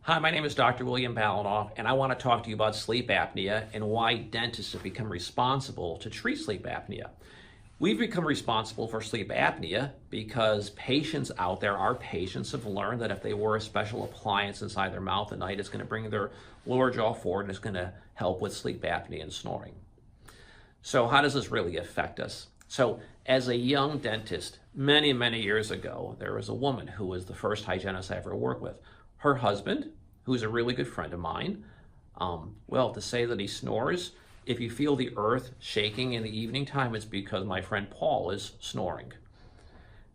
Hi, my name is Dr. William Balanoff, and I want to talk to you about sleep apnea and why dentists have become responsible to treat sleep apnea. We've become responsible for sleep apnea because patients out there, our patients, have learned that if they wear a special appliance inside their mouth at night, it's going to bring their lower jaw forward and it's going to help with sleep apnea and snoring. So how does this really affect us? So as a young dentist, many, many years ago, there was a woman who was the first hygienist I ever worked with. Her husband, who's a really good friend of mine, well, to say that he snores, if you feel the earth shaking in the evening time, it's because my friend Paul is snoring.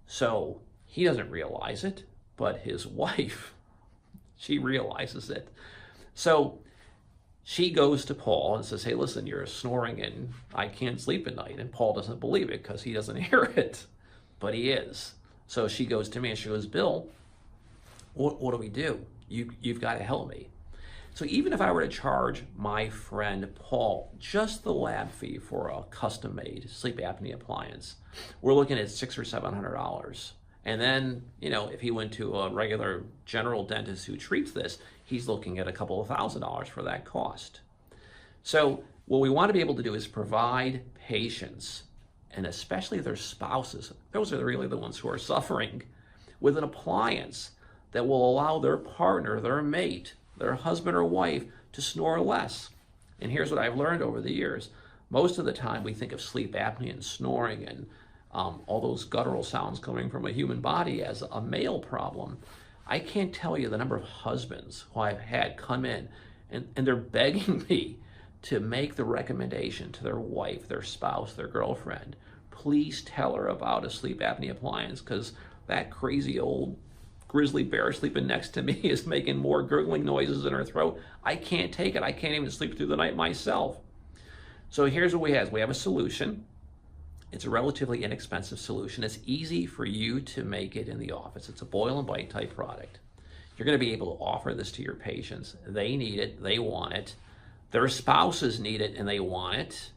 So he doesn't realize it, but his wife, she realizes it. So she goes to Paul and says, hey, listen, you're snoring and I can't sleep at night. And Paul doesn't believe it because he doesn't hear it, but he is. So she goes to me and she goes, Bill, what do we do? You've got to help me. So even if I were to charge my friend Paul just the lab fee for a custom-made sleep apnea appliance, we're looking at $600 or $700. And then, if he went to a regular general dentist who treats this, he's looking at a couple of $1,000s for that cost. So what we want to be able to do is provide patients, and especially their spouses, those are really the ones who are suffering, with an appliance that will allow their partner, their mate, their husband or wife to snore less. And here's what I've learned over the years. Most of the time we think of sleep apnea and snoring and all those guttural sounds coming from a human body as a male problem. I can't tell you the number of husbands who I've had come in and they're begging me to make the recommendation to their wife, their spouse, their girlfriend. Please tell her about a sleep apnea appliance because that crazy old grizzly bear sleeping next to me is making more gurgling noises in her throat. I can't take it. I can't even sleep through the night myself. So here's what we have. We have a solution. It's a relatively inexpensive solution. It's easy for you to make it in the office. It's a boil and bite type product. You're going to be able to offer this to your patients. They need it. They want it. Their spouses need it and they want it.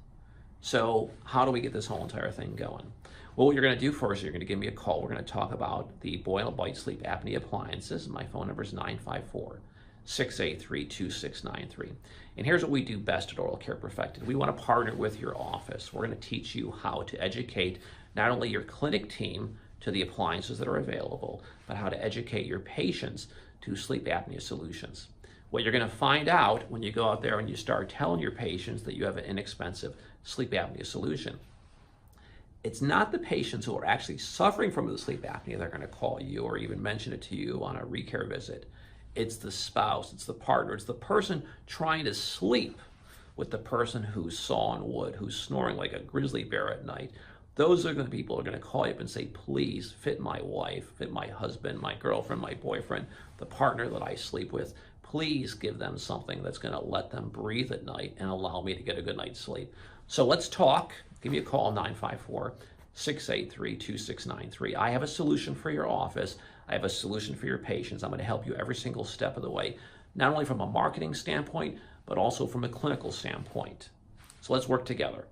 So how do we get this whole entire thing going? Well, what you're going to do first, you're going to give me a call. We're going to talk about the Boil and Bite sleep apnea appliances. My phone number is 954-683-2693. And here's what we do best at Oral Care Perfected. We want to partner with your office. We're going to teach you how to educate not only your clinic team to the appliances that are available, but how to educate your patients to sleep apnea solutions. What you're going to find out when you go out there and you start telling your patients that you have an inexpensive sleep apnea solution, it's not the patients who are actually suffering from the sleep apnea that are going to call you or even mention it to you on a recare visit. It's the spouse, it's the partner, it's the person trying to sleep with the person who's sawing wood, who's snoring like a grizzly bear at night. Those are the people who are going to call you up and say, please fit my wife, fit my husband, my girlfriend, my boyfriend, the partner that I sleep with. Please give them something that's going to let them breathe at night and allow me to get a good night's sleep. So let's talk. Give me a call, 954-683-2693. I have a solution for your office. I have a solution for your patients. I'm going to help you every single step of the way, not only from a marketing standpoint, but also from a clinical standpoint. So let's work together.